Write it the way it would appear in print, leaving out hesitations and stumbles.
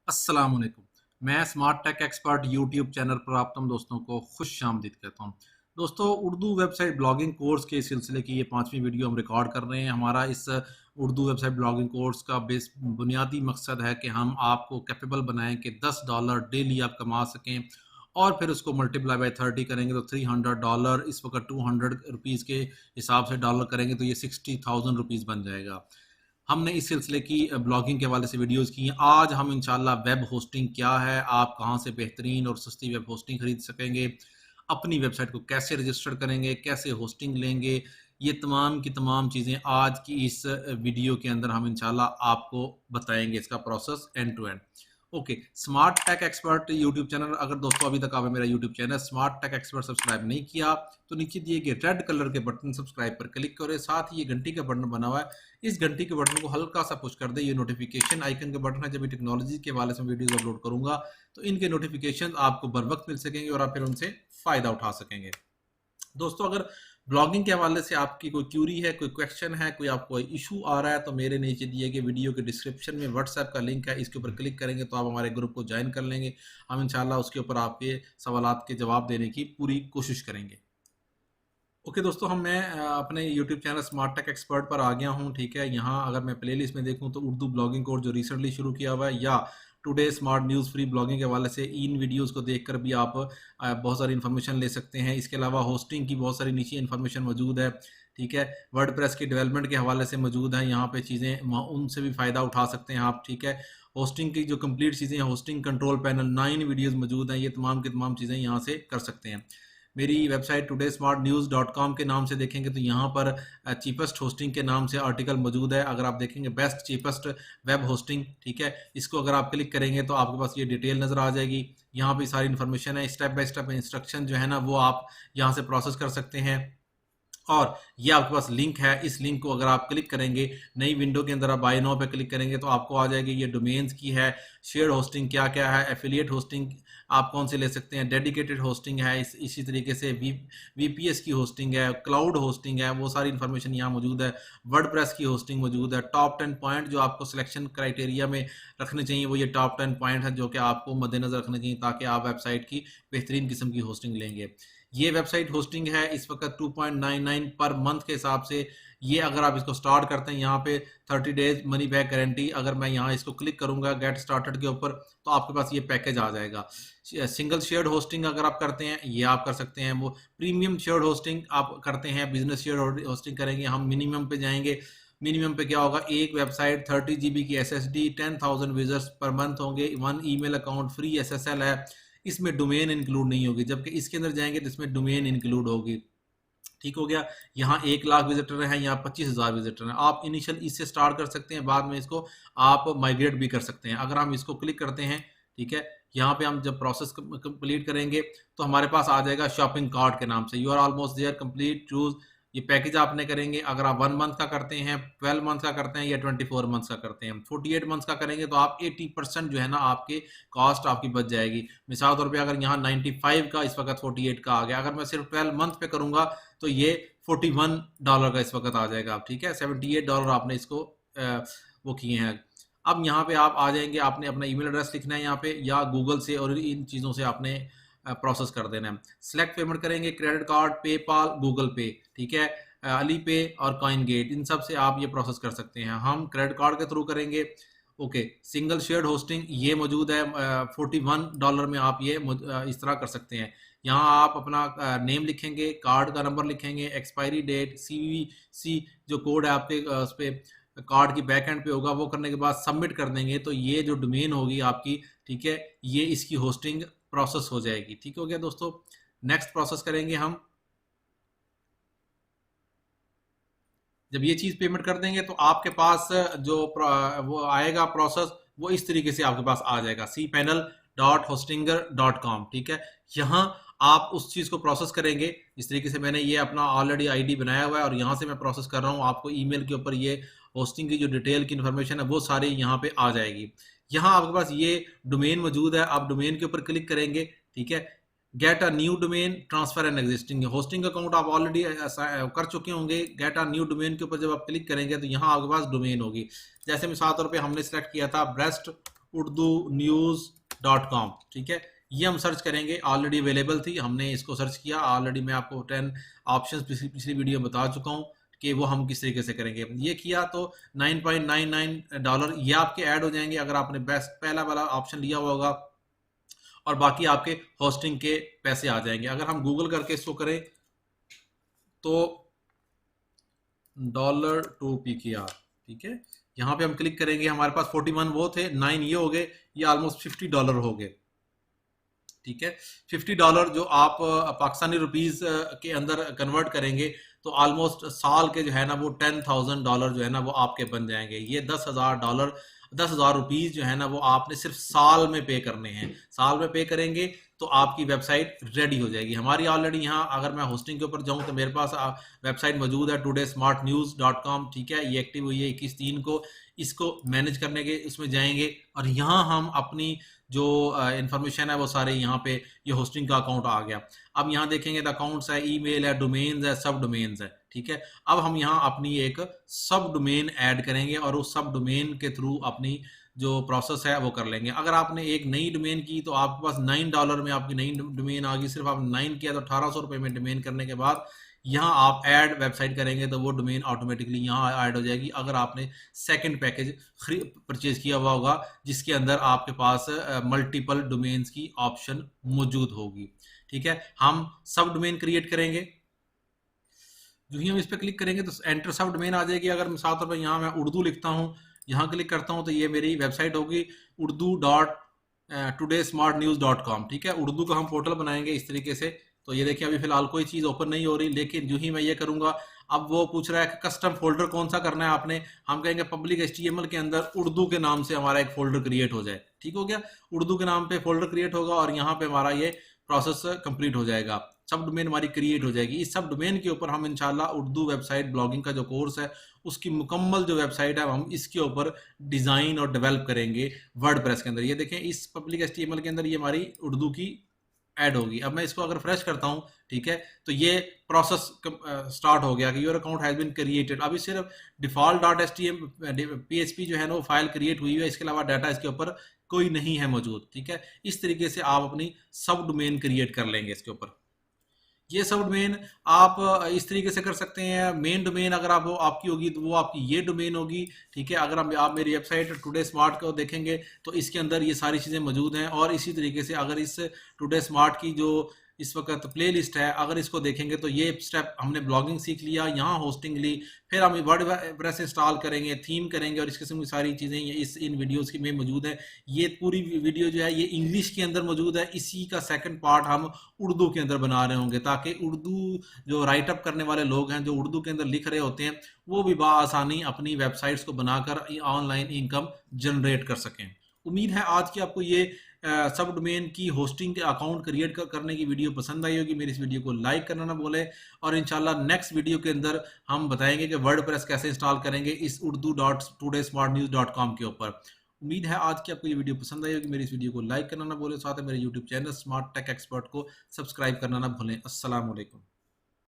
अस्सलाम वालेकुम। मैं smart tech expert YouTube channel पर आप तमाम दोस्तों को खुश आमदीद कहता हूँ। दोस्तों, उर्दू वेबसाइट ब्लॉगिंग कोर्स के सिलसिले की ये 5वीं वीडियो हम रिकॉर्ड कर रहे हैं। हमारा इस उर्दू वेबसाइट ब्लॉगिंग कोर्स का बुनियादी मकसद है कि हम आपको कैपेबल बनाएं कि $10 डेली आप कमा सकें और फिर उसको मल्टीप्लाई बाय 30 करेंगे तो $300, इस वक्त 200 रुपीज़ के हिसाब से डॉलर करेंगे तो ये 60,000 रुपीज़ बन जाएगा। हमने इस सिलसिले की ब्लॉगिंग के हवाले से वीडियोस की हैं। आज हम इंशाल्लाह वेब होस्टिंग क्या है, आप कहाँ से बेहतरीन और सस्ती वेब होस्टिंग खरीद सकेंगे, अपनी वेबसाइट को कैसे रजिस्टर करेंगे, कैसे होस्टिंग लेंगे, ये तमाम की तमाम चीज़ें आज की इस वीडियो के अंदर हम इंशाल्लाह आपको बताएंगे, इसका process end to end. Okay, smart tech expert YouTube channel, अगर दोस्तों अभी तक आपने मेरा YouTube channel smart tech expert subscribe नहीं किया तो नीचे दिए गए रेड कलर के बटन सब्सक्राइब पर क्लिक करें। साथ ही ये घंटी का बटन बना हुआ है, इस घंटी के बटन को हल्का सा पुश कर दे। ये नोटिफिकेशन आइकन के बटन है। जब भी टेक्नोलॉजी के हवाले से वीडियोस अपलोड करूंगा तो इनके नोटिफिकेशन आपको बर वक्त मिल सकेंगे और आप फिर उनसे फायदा उठा सकेंगे। दोस्तों, अगर ब्लॉगिंग के हवाले से आपकी कोई क्यूरी है, कोई क्वेश्चन है, कोई आपको इशू आ रहा है तो मेरे नीचे दिए गए वीडियो के डिस्क्रिप्शन में व्हाट्सएप का लिंक है, इसके ऊपर क्लिक करेंगे तो आप हमारे ग्रुप को ज्वाइन कर लेंगे। हम इंशाल्लाह उसके ऊपर आपके सवालात के जवाब देने की पूरी कोशिश करेंगे। ओके दोस्तों, मैं अपने YouTube channel smart tech expert पर आ गया हूँ। ठीक है, यहाँ अगर मैं प्लेलिस्ट में देखूँ तो उर्दू ब्लॉगिंग कोर्स जो रिसेंटली शुरू किया हुआ है, या today smart news free blogging के हवाले से इन वीडियोस को देखकर भी आप बहुत सारी इन्फॉर्मेशन ले सकते हैं। इसके अलावा होस्टिंग की बहुत सारी नीचे इन्फॉर्मेशन मौजूद है। ठीक है, वर्डप्रेस की डेवलपमेंट के हवाले से मौजूद है यहाँ पे चीज़ें, उनसे भी फ़ायदा उठा सकते हैं आप। ठीक है, होस्टिंग की जो कंप्लीट चीज़ें हैं, होस्टिंग कंट्रोल पैनल 9 वीडियोज़ मौजूद हैं, ये तमाम की तमाम चीज़ें यहाँ से कर सकते हैं। मेरी वेबसाइट todaySmartNews.com के नाम से देखेंगे तो यहाँ पर चीपेस्ट होस्टिंग के नाम से आर्टिकल मौजूद है। अगर आप देखेंगे बेस्ट चीपेस्ट वेब होस्टिंग, ठीक है, इसको अगर आप क्लिक करेंगे तो आपके पास ये डिटेल नज़र आ जाएगी। यहाँ पे सारी इन्फॉर्मेशन है, स्टेप बाय स्टेप इंस्ट्रक्शन जो है ना वो आप यहाँ से प्रोसेस कर सकते हैं। और ये आपके पास लिंक है, इस लिंक को अगर आप क्लिक करेंगे, नई विंडो के अंदर आप बाय नाउ पे क्लिक करेंगे तो आपको आ जाएगी ये डोमेन्स की है, शेयर होस्टिंग क्या क्या है, एफिलिएट होस्टिंग आप कौन से ले सकते हैं, डेडिकेटेड होस्टिंग है, इसी तरीके से वीपीएस की होस्टिंग है, क्लाउड होस्टिंग है, वो सारी इन्फॉर्मेशन यहाँ मौजूद है। वर्डप्रेस की होस्टिंग मौजूद है। टॉप 10 पॉइंट जो आपको सिलेक्शन क्राइटेरिया में रखने चाहिए वो ये टॉप 10 पॉइंट है जो कि आपको मद्देनजर रखने चाहिए ताकि आप वेबसाइट की बेहतरीन किस्म की होस्टिंग लेंगे। ये वेबसाइट होस्टिंग है इस वक्त 2.99 पर मंथ के हिसाब से। ये अगर आप इसको स्टार्ट करते हैं, यहाँ पे 30 डेज मनी बैक गारंटी, अगर मैं यहाँ इसको क्लिक करूंगा गेट स्टार्टेड के ऊपर तो आपके पास ये पैकेज आ जाएगा। सिंगल शेयर्ड होस्टिंग अगर आप करते हैं ये आप कर सकते हैं। वो प्रीमियम शेयर्ड होस्टिंग आप करते हैं, बिजनेस शेयर्ड होस्टिंग करेंगे, हम मिनिमम पे जाएंगे। मिनिमम पे क्या होगा, एक वेबसाइट 30 GB की SSD, 10,000 विजिटर्स पर मंथ होंगे, 1 ईमेल अकाउंट, फ्री SSL है, इसमें डोमेन इंक्लूड नहीं होगी, जबकि इसके अंदर जाएंगे तो इसमें डोमेन इंक्लूड होगी। ठीक हो गया, यहाँ 1 लाख विजिटर हैं, यहाँ 25,000 विजिटर हैं। आप इनिशियल इससे स्टार्ट कर सकते हैं, बाद में इसको आप माइग्रेट भी कर सकते हैं। अगर हम इसको क्लिक करते हैं, ठीक है, यहाँ पे हम जब प्रोसेस कंप्लीट करेंगे तो हमारे पास आ जाएगा शॉपिंग कार्ट के नाम से, you are almost there, complete, choose. ये पैकेज आपने करेंगे, अगर आप 1 मंथ का करते हैं, 12 मंथ का करते हैं या 24 मंथ का करते हैं, 48 मंथ का करेंगे तो आप 80% जो है ना आपके कॉस्ट आपकी बच जाएगी। मिसाल तौर पे अगर यहाँ 95 का इस वक्त 48 का आ गया, अगर मैं सिर्फ 12 मंथ पे करूंगा तो ये $41 का इस वक्त आ जाएगा। ठीक है, $78 आपने इसको वो किए हैं। अब यहाँ पे आप आ जाएंगे, आपने अपना ईमेल एड्रेस लिखना है यहाँ पे, या गूगल से और इन चीज़ों से आपने प्रोसेस कर देना है। सिलेक्ट पेमेंट करेंगे, क्रेडिट कार्ड, पेपाल, गूगल पे, ठीक है, अली पे और कॉइन गेट, इन सब से आप ये प्रोसेस कर सकते हैं। हम क्रेडिट कार्ड के थ्रू करेंगे। ओके, सिंगल शेयर्ड होस्टिंग ये मौजूद है, $41 में आप ये इस तरह कर सकते हैं। यहाँ आप अपना नेम लिखेंगे, कार्ड का नंबर लिखेंगे, एक्सपायरी डेट, CVC जो कोड है आपके उस पर कार्ड की बैक एंड पे होगा, वो करने के बाद सबमिट कर देंगे तो ये जो डोमेन होगी आपकी, ठीक है, ये इसकी होस्टिंग प्रोसेस हो जाएगी। ठीक हो गया दोस्तों, नेक्स्ट प्रोसेस करेंगे हम। जब ये चीज पेमेंट कर देंगे तो आपके पास जो वो आएगा प्रोसेस, वो इस तरीके से आपके पास आ जाएगा, cpanel.hostinger.com। ठीक है, यहाँ आप उस चीज को प्रोसेस करेंगे। इस तरीके से मैंने ये अपना ऑलरेडी आईडी बनाया हुआ है और यहाँ से मैं प्रोसेस कर रहा हूँ। आपको ईमेल के ऊपर ये होस्टिंग की जो डिटेल की इन्फॉर्मेशन है वो सारी यहाँ पे आ जाएगी। यहाँ आपके पास ये डोमेन मौजूद है, आप डोमेन के ऊपर क्लिक करेंगे। ठीक है, get a new domain, transfer an existing hosting account आप ऑलरेडी कर चुके होंगे। गेट अ न्यू डोमेन के ऊपर जब आप क्लिक करेंगे तो यहाँ आपके पास डोमेन होगी। जैसे मिसाल तौर पे हमने सेलेक्ट किया था ब्रेस्ट urdunews.com, ठीक है। ये हम सर्च करेंगे, ऑलरेडी अवेलेबल थी, हमने इसको सर्च किया। ऑलरेडी मैं आपको 10 ऑप्शंस पिछली वीडियो में बता चुका हूँ कि वो हम किस तरीके से करेंगे। ये किया तो $9.99 ये आपके ऐड हो जाएंगे अगर आपने बेस्ट पहला वाला ऑप्शन लिया हुआ होगा, और बाकी आपके होस्टिंग के पैसे आ जाएंगे। अगर हम गूगल करके इसको करें तो $2PKR, ठीक है, यहाँ पे हम क्लिक करेंगे, हमारे पास 41 वो थे, 9 ये हो गए, ये ऑलमोस्ट $50 हो गए, ठीक है। $50 जो आप पाकिस्तानी रुपीस के अंदर कन्वर्ट करेंगे तो ऑलमोस्ट साल के जो है ना वो $10,000 जो है ना वो आपके बन जाएंगे। ये $10,000 ₹10,000 जो है ना वो आपने सिर्फ साल में पे करने हैं। साल में पे करेंगे तो आपकी वेबसाइट रेडी हो जाएगी। हमारी ऑलरेडी यहाँ अगर मैं होस्टिंग के ऊपर जाऊँ तो मेरे पास वेबसाइट मौजूद है todaysmartnews.com, ठीक है। ये एक्टिव हुई है 21/3 को। इसको मैनेज करने के उसमें जाएंगे और यहाँ हम अपनी जो इंफॉर्मेशन है वो सारे यहाँ पे ये होस्टिंग का अकाउंट आ गया। अब यहाँ देखेंगे द अकाउंट्स है, ईमेल है, डोमेन्स है, सब डोमेन्स है, ठीक है। अब हम यहाँ अपनी एक सब डोमेन ऐड करेंगे और उस सब डोमेन के थ्रू अपनी जो प्रोसेस है वो कर लेंगे। अगर आपने एक नई डोमेन की तो आपके पास $9 में आपकी नई डोमेन आ गई। सिर्फ आप 9 किया तो ₹1800 में डोमेन करने के बाद यहाँ आप ऐड वेबसाइट करेंगे तो वो डोमेन ऑटोमेटिकली यहाँ ऐड हो जाएगी। अगर आपने सेकंड पैकेज परचेज किया हुआ होगा जिसके अंदर आपके पास मल्टीपल डोमेन्स की ऑप्शन मौजूद होगी, ठीक है। हम सब डोमेन क्रिएट करेंगे। जो ही हम इस पर क्लिक करेंगे तो एंटर सब डोमेन आ जाएगी। अगर साथ में यहाँ मैं उर्दू लिखता हूँ, यहाँ क्लिक करता हूँ तो ये मेरी वेबसाइट होगी urdu.todaysmartnews.com, ठीक है। उर्दू का हम पोर्टल बनाएंगे इस तरीके से। तो ये देखिए अभी फिलहाल कोई चीज़ ओपन नहीं हो रही, लेकिन जो ही मैं ये करूँगा अब वो पूछ रहा है कि कस्टम फोल्डर कौन सा करना है आपने। हम कहेंगे पब्लिक HTML के अंदर उर्दू के नाम से हमारा एक फोल्डर क्रिएट हो जाए, ठीक हो गया। उर्दू के नाम पे फोल्डर क्रिएट होगा और यहाँ पे हमारा ये प्रोसेस कंप्लीट हो जाएगा। सब डोमेन हमारी क्रिएट हो जाएगी। इस सब डोमेन के ऊपर हम इंशाल्लाह उर्दू वेबसाइट ब्लॉगिंग का जो कोर्स है उसकी मुकम्मल जो वेबसाइट है हम इसके ऊपर डिज़ाइन और डेवलप करेंगे वर्डप्रेस के अंदर। ये देखें इस पब्लिक HTML के अंदर ये हमारी उर्दू की ऐड होगी। अब मैं इसको अगर फ्रेश करता हूँ, ठीक है, तो ये प्रोसेस स्टार्ट हो गया कि your account has been created. अभी सिर्फ default.html.php जो है ना वो फाइल क्रिएट हुई है, इसके अलावा डाटा इसके ऊपर कोई नहीं है मौजूद, ठीक है। इस तरीके से आप अपनी सब डोमेन क्रिएट कर लेंगे इसके ऊपर। ये सब डोमेन आप इस तरीके से कर सकते हैं। मेन डोमेन अगर आप वो आपकी होगी तो वो आपकी ये डोमेन होगी, ठीक है। अगर आप मेरी वेबसाइट टुडे स्मार्ट को देखेंगे तो इसके अंदर ये सारी चीज़ें मौजूद हैं। और इसी तरीके से अगर इस टुडे स्मार्ट की जो इस वक्त प्ले लिस्ट है अगर इसको देखेंगे तो ये स्टेप हमने ब्लॉगिंग सीख लिया, यहाँ होस्टिंग ली, फिर हम वर्डप्रेस इंस्टॉल करेंगे, थीम करेंगे और इस किस्म की सारी चीज़ें इन वीडियोस की में मौजूद है। ये पूरी वीडियो जो है ये इंग्लिश के अंदर मौजूद है। इसी का सेकंड पार्ट हम उर्दू के अंदर बना रहे होंगे ताकि उर्दू जो राइटअप करने वाले लोग हैं जो उर्दू के अंदर लिख रहे होते हैं वो भी बआसानी अपनी वेबसाइट्स को बनाकर ऑनलाइन इनकम जनरेट कर सकें। उम्मीद है आज की आपको ये सब डोमेन की होस्टिंग के अकाउंट क्रिएट करने की वीडियो पसंद आई होगी। मेरी इस वीडियो को लाइक करना ना भूलें और इंशाल्लाह नेक्स्ट वीडियो के अंदर हम बताएंगे कि वर्डप्रेस कैसे इंस्टॉल करेंगे इस urdu.todaysmartnews.com के ऊपर। उम्मीद है आज की आपको ये वीडियो पसंद आई होगी। मेरी इस वीडियो को लाइक करना ना भूलें, साथ में मेरे YouTube channel smart tech expert को सब्सक्राइब करना ना भूलें। अस्सलाम वालेकुम।